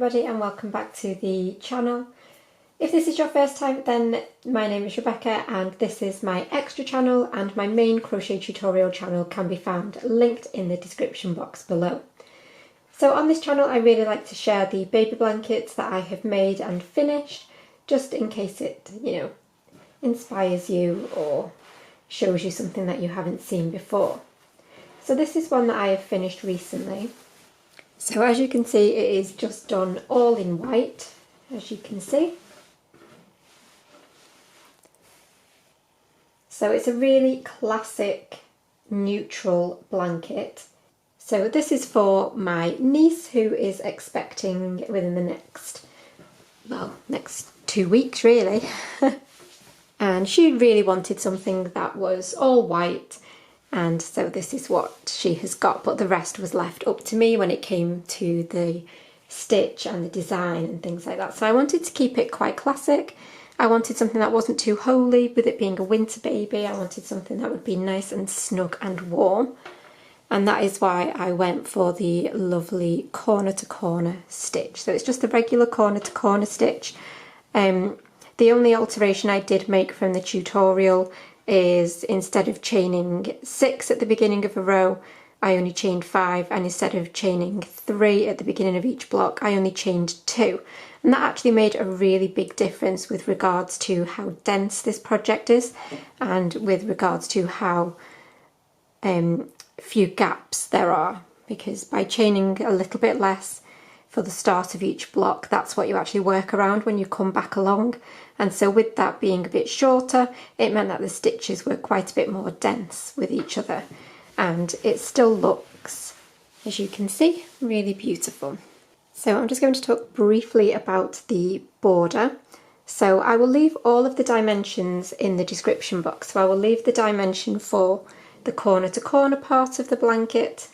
everybody and welcome back to the channel. If this is your first time, then my name is Rebecca and this is my extra channel, and my main crochet tutorial channel can be found linked in the description box below. So on this channel I really like to share the baby blankets that I have made and finished, just in case it, inspires you or shows you something that you haven't seen before. So this is one that I have finished recently. So as you can see, it is just done all in white, as you can see. So it's a really classic neutral blanket. So this is for my niece who is expecting within the next 2 weeks really. And she really wanted something that was all white. And so this is what she has got, but the rest was left up to me when it came to the stitch and the design and things like that. So I wanted to keep it quite classic. I wanted something that wasn't too holey, with it being a winter baby. I wanted something that would be nice and snug and warm. And that is why I went for the lovely corner to corner stitch. So it's just the regular corner to corner stitch. The only alteration I did make from the tutorial is instead of chaining 6 at the beginning of a row, I only chained 5, and instead of chaining 3 at the beginning of each block, I only chained 2. And that actually made a really big difference with regards to how dense this project is, and with regards to how few gaps there are, because by chaining a little bit less for the start of each block, that's what you actually work around when you come back along. And so with that being a bit shorter, it meant that the stitches were quite a bit more dense with each other, and it still looks, as you can see, really beautiful. So I'm just going to talk briefly about the border. So I will leave all of the dimensions in the description box. So I will leave the dimension for the corner to corner part of the blanket,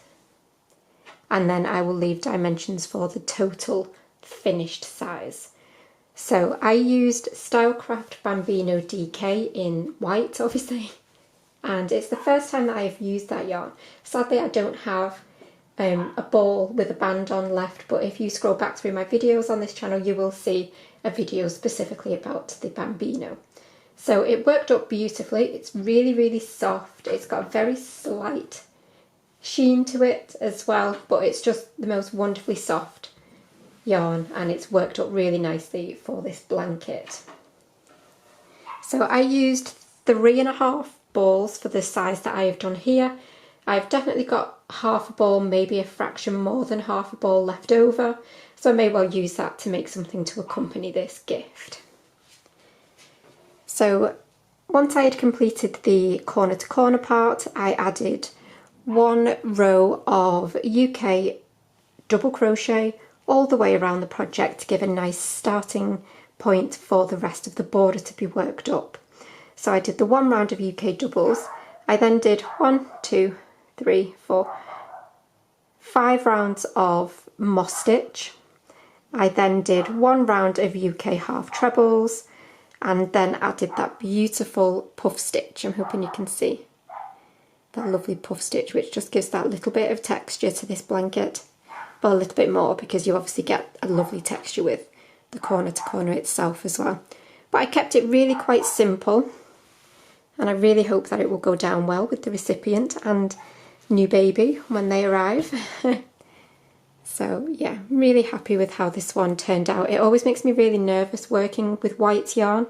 and then I will leave dimensions for the total finished size. So I used Stylecraft Bambino DK in white, obviously, and it's the first time that I've used that yarn. Sadly, I don't have a ball with a band on left, but if you scroll back through my videos on this channel, you will see a video specifically about the Bambino. So it worked up beautifully. It's really, really soft. It's got a very slight sheen to it as well, but it's just the most wonderfully soft yarn, and it's worked up really nicely for this blanket. So I used 3.5 balls for the size that I have done here. I've definitely got half a ball, maybe a fraction more than half a ball left over, so I may well use that to make something to accompany this gift. So once I had completed the corner to corner part, I added 1 row of UK double crochet all the way around the project to give a nice starting point for the rest of the border to be worked up. So I did the 1 round of UK doubles. I then did 1, 2, 3, 4, 5 rounds of moss stitch. I then did 1 round of UK half trebles, and then added that beautiful puff stitch. I'm hoping you can see that lovely puff stitch, which just gives that little bit of texture to this blanket. Well, a little bit more, because you obviously get a lovely texture with the corner to corner itself as well. But I kept it really quite simple, and I really hope that it will go down well with the recipient and new baby when they arrive. So yeah, I'm really happy with how this one turned out. It always makes me really nervous working with white yarn.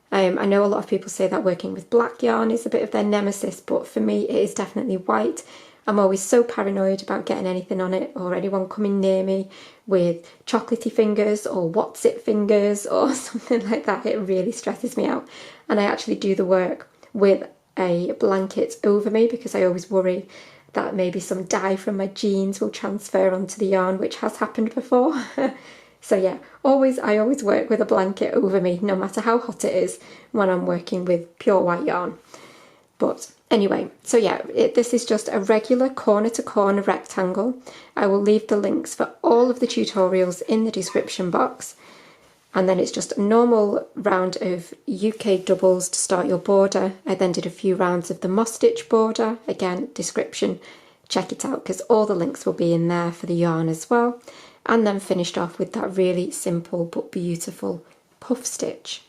I know a lot of people say that working with black yarn is a bit of their nemesis, but for me it is definitely white. I'm always so paranoid about getting anything on it, or anyone coming near me with chocolatey fingers or what's it fingers or something like that. It really stresses me out, and I actually do the work with a blanket over me because I always worry that maybe some dye from my jeans will transfer onto the yarn, which has happened before. So yeah, I always work with a blanket over me, no matter how hot it is, when I'm working with pure white yarn. But anyway, so yeah, this is just a regular corner to corner rectangle. I will leave the links for all of the tutorials in the description box. And then it's just a normal round of UK doubles to start your border. I then did a few rounds of the moss stitch border. Again, description, check it out because all the links will be in there for the yarn as well. and then finished off with that really simple but beautiful puff stitch.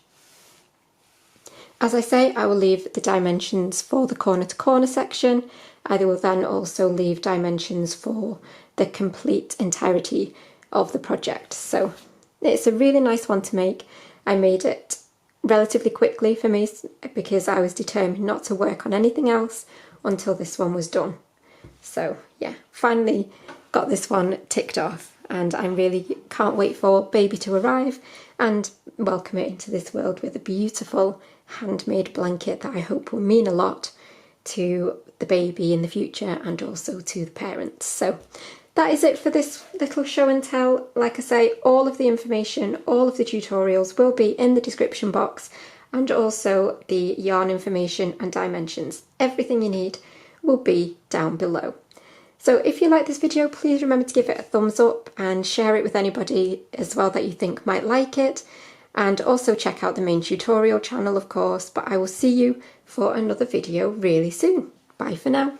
As I say, I will leave the dimensions for the corner to corner section. I will then also leave dimensions for the complete entirety of the project. So it's a really nice one to make. I made it relatively quickly for me because I was determined not to work on anything else until this one was done. So yeah, finally got this one ticked off, and I really can't wait for baby to arrive and welcome it into this world with a beautiful handmade blanket that I hope will mean a lot to the baby in the future and also to the parents. So that is it for this little show and tell. Like I say, all of the information, all of the tutorials will be in the description box, and also the yarn information and dimensions. Everything you need will be down below. So if you like this video, please remember to give it a thumbs up and share it with anybody as well that you think might like it. And also check out the main tutorial channel, of course, but I will see you for another video really soon. Bye for now.